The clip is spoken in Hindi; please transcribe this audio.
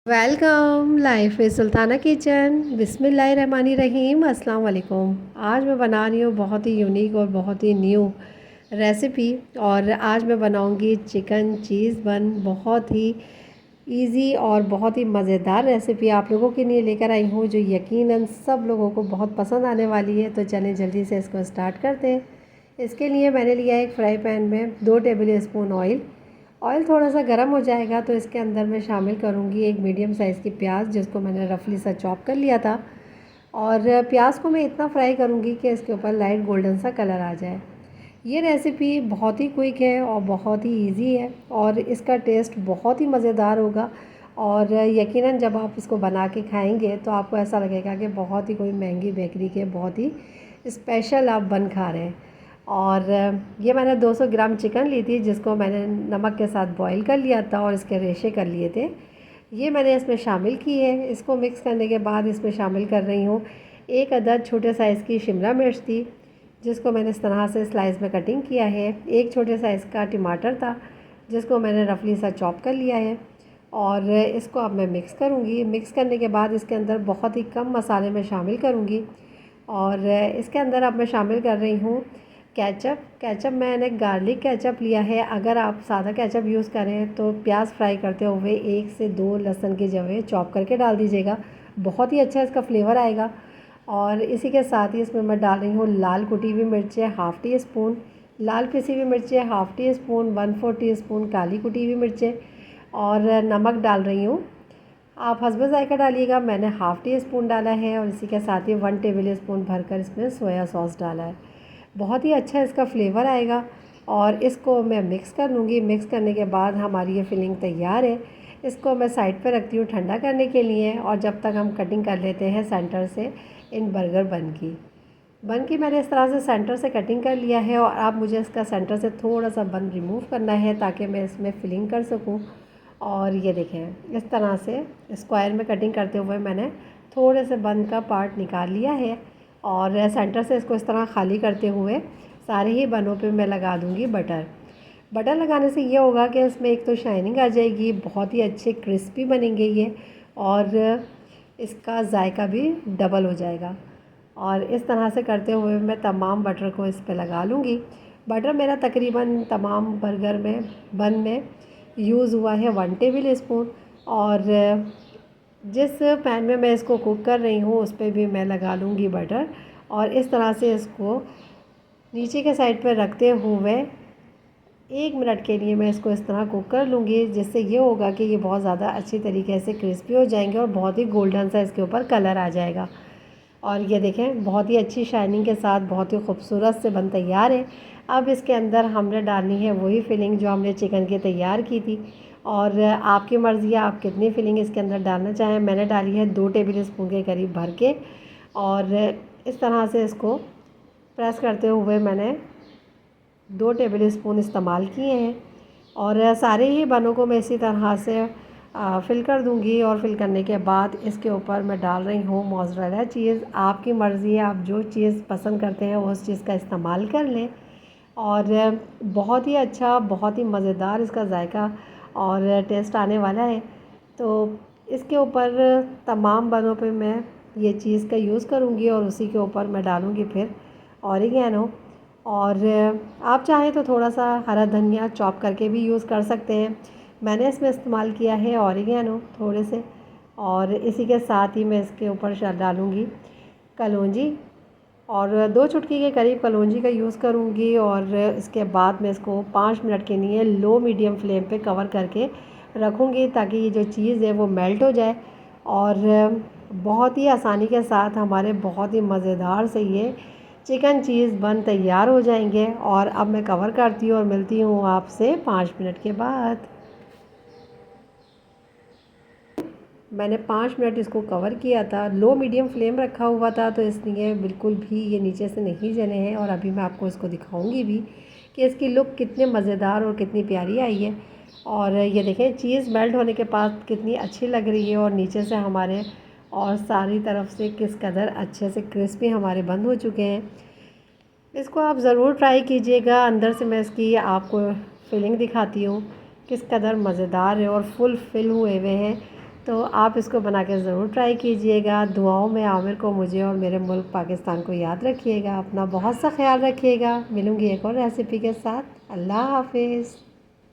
Welcome life is Sultana kitchen. बिस्मिल्लाहिर्रहमानिर्रहीम। अस्सलाम वालेकुम। आज मैं बना रही हूँ बहुत ही यूनिक और बहुत ही न्यू रेसिपी। और आज मैं बनाऊँगी चिकन चीज़ बन। बहुत ही इजी और बहुत ही मज़ेदार रेसिपी आप लोगों के लिए लेकर आई हूँ, जो यकीनन सब लोगों को बहुत पसंद आने वाली है। तो चलें जल्दी से इसको स्टार्ट करते हैं। इसके लिए मैंने लिया एक फ्राई पैन में 2 टेबल स्पून ऑयल। ऑयल थोड़ा सा गर्म हो जाएगा तो इसके अंदर मैं शामिल करूँगी एक मीडियम साइज़ की प्याज, जिसको मैंने रफली सा चॉप कर लिया था। और प्याज को मैं इतना फ्राई करूँगी कि इसके ऊपर लाइट गोल्डन सा कलर आ जाए। ये रेसिपी बहुत ही क्विक है और बहुत ही इजी है और इसका टेस्ट बहुत ही मज़ेदार होगा। और यकीनन जब आप इसको बना के खाएंगे तो आपको ऐसा लगेगा कि बहुत ही कोई महंगी बेकरी के बहुत ही स्पेशल आप बन खा रहे हैं। और ये मैंने 200 ग्राम चिकन ली थी, जिसको मैंने नमक के साथ बॉईल कर लिया था और इसके रेशे कर लिए थे। ये मैंने इसमें शामिल की है। इसको मिक्स करने के बाद इसमें शामिल कर रही हूँ एक अदद छोटे साइज़ की शिमला मिर्च थी, जिसको मैंने इस तरह से स्लाइस में कटिंग किया है। एक छोटे साइज़ का टमाटर था, जिसको मैंने रफली सा चॉप कर लिया है। और इसको अब मैं मिक्स करूँगी। मिक्स करने के बाद इसके अंदर बहुत ही कम मसाले में शामिल करूँगी। और इसके अंदर अब मैं शामिल कर रही हूँ केचप मैंने गार्लिक केचप लिया है। अगर आप सादा केचप यूज़ करें तो प्याज फ्राई करते हुए 1 से 2 लहसुन की जवें चॉप करके डाल दीजिएगा, बहुत ही अच्छा इसका फ्लेवर आएगा। और इसी के साथ ही इसमें मैं डाल रही हूँ लाल कुटी हुई मिर्चें हाफ़ टी स्पून, लाल पिसी हुई मिर्चें हाफ़ टी स्पून, 1/4 टीस्पून काली कुटी हुई मिर्चें। और नमक डाल रही हूँ, आप हस्ब ज़ायक़ा डालिएगा। मैंने हाफ़ टी स्पून डाला है। और इसी के साथ ही 1 टेबल स्पून भरकर इसमें सोया सॉस डाला है। बहुत ही अच्छा इसका फ्लेवर आएगा। और इसको मैं मिक्स कर लूँगी। मिक्स करने के बाद हमारी ये फिलिंग तैयार है। इसको मैं साइड पर रखती हूँ ठंडा करने के लिए। और जब तक हम कटिंग कर लेते हैं सेंटर से इन बर्गर बन की मैंने इस तरह से सेंटर से कटिंग कर लिया है। और अब मुझे इसका सेंटर से थोड़ा सा बन रिमूव करना है ताकि मैं इसमें फिलिंग कर सकूँ। और ये देखें, इस तरह से स्क्वायर में कटिंग करते हुए मैंने थोड़े से बन का पार्ट निकाल लिया है। और सेंटर से इसको इस तरह खाली करते हुए सारे ही बनों पे मैं लगा दूंगी बटर लगाने से ये होगा कि इसमें एक तो शाइनिंग आ जाएगी, बहुत ही अच्छे क्रिस्पी बनेंगे ये। और इसका जायका भी डबल हो जाएगा। और इस तरह से करते हुए मैं तमाम बटर को इस पे लगा लूँगी। बटर मेरा तकरीबन तमाम बर्गर में बन में यूज़ हुआ है 1 टेबल स्पून। और जिस पैन में मैं इसको कुक कर रही हूँ उस पर भी मैं लगा लूँगी बटर। और इस तरह से इसको नीचे के साइड पर रखते हुए 1 मिनट के लिए मैं इसको इस तरह कुक कर लूँगी, जिससे ये होगा कि ये बहुत ज़्यादा अच्छी तरीके से क्रिस्पी हो जाएंगे और बहुत ही गोल्डन सा इसके ऊपर कलर आ जाएगा। और ये देखें, बहुत ही अच्छी शाइनिंग के साथ बहुत ही खूबसूरत से बन तैयार है। अब इसके अंदर हमने डालनी है वही फिलिंग जो हमने चिकन की तैयार की थी। और आपकी मर्ज़ी है आप कितनी फिलिंग इसके अंदर डालना चाहें। मैंने डाली है 2 टेबल स्पून के करीब भर के। और इस तरह से इसको प्रेस करते हुए मैंने 2 टेबल स्पून इस्तेमाल किए हैं। और सारे ही बनों को मैं इसी तरह से फिल कर दूंगी। और फिल करने के बाद इसके ऊपर मैं डाल रही हूँ मोज़रेला चीज़। आपकी मर्ज़ी है, आप जो चीज़ पसंद करते हैं उस चीज़ का इस्तेमाल कर लें। और बहुत ही अच्छा, बहुत ही मज़ेदार इसका जायका और टेस्ट आने वाला है। तो इसके ऊपर तमाम बनों पे मैं ये चीज़ का यूज़ करूँगी और उसी के ऊपर मैं डालूँगी फिर ऑरिगेनो। और आप चाहें तो थोड़ा सा हरा धनिया चॉप करके भी यूज़ कर सकते हैं। मैंने इसमें इस्तेमाल किया है ऑरिगेनो थोड़े से। और इसी के साथ ही मैं इसके ऊपर डालूँगी कलौंजी, और 2 चुटकी के करीब कलौंजी का यूज़ करूँगी। और इसके बाद मैं इसको 5 मिनट के लिए लो मीडियम फ्लेम पे कवर करके रखूँगी ताकि ये जो चीज़ है वो मेल्ट हो जाए। और बहुत ही आसानी के साथ हमारे बहुत ही मज़ेदार से ये चिकन चीज़ बन तैयार हो जाएंगे। और अब मैं कवर करती हूँ और मिलती हूँ आपसे 5 मिनट के बाद। मैंने 5 मिनट इसको कवर किया था, लो मीडियम फ्लेम रखा हुआ था, तो इसलिए बिल्कुल भी ये नीचे से नहीं जले हैं। और अभी मैं आपको इसको दिखाऊंगी भी कि इसकी लुक कितने मज़ेदार और कितनी प्यारी आई है। और ये देखें, चीज़ मेल्ट होने के बाद कितनी अच्छी लग रही है और नीचे से हमारे और सारी तरफ से किस कदर अच्छे से क्रिस्पी हमारे बंद हो चुके हैं। इसको आप ज़रूर ट्राई कीजिएगा। अंदर से मैं इसकी आपको फिलिंग दिखाती हूँ किस कदर मज़ेदार है और फुल फिल हुए हुए हैं। तो आप इसको बना के ज़रूर ट्राई कीजिएगा। दुआओं में आमिर को, मुझे और मेरे मुल्क पाकिस्तान को याद रखिएगा। अपना बहुत सा ख्याल रखिएगा। मिलूँगी एक और रेसिपी के साथ। अल्लाह हाफ़िज़।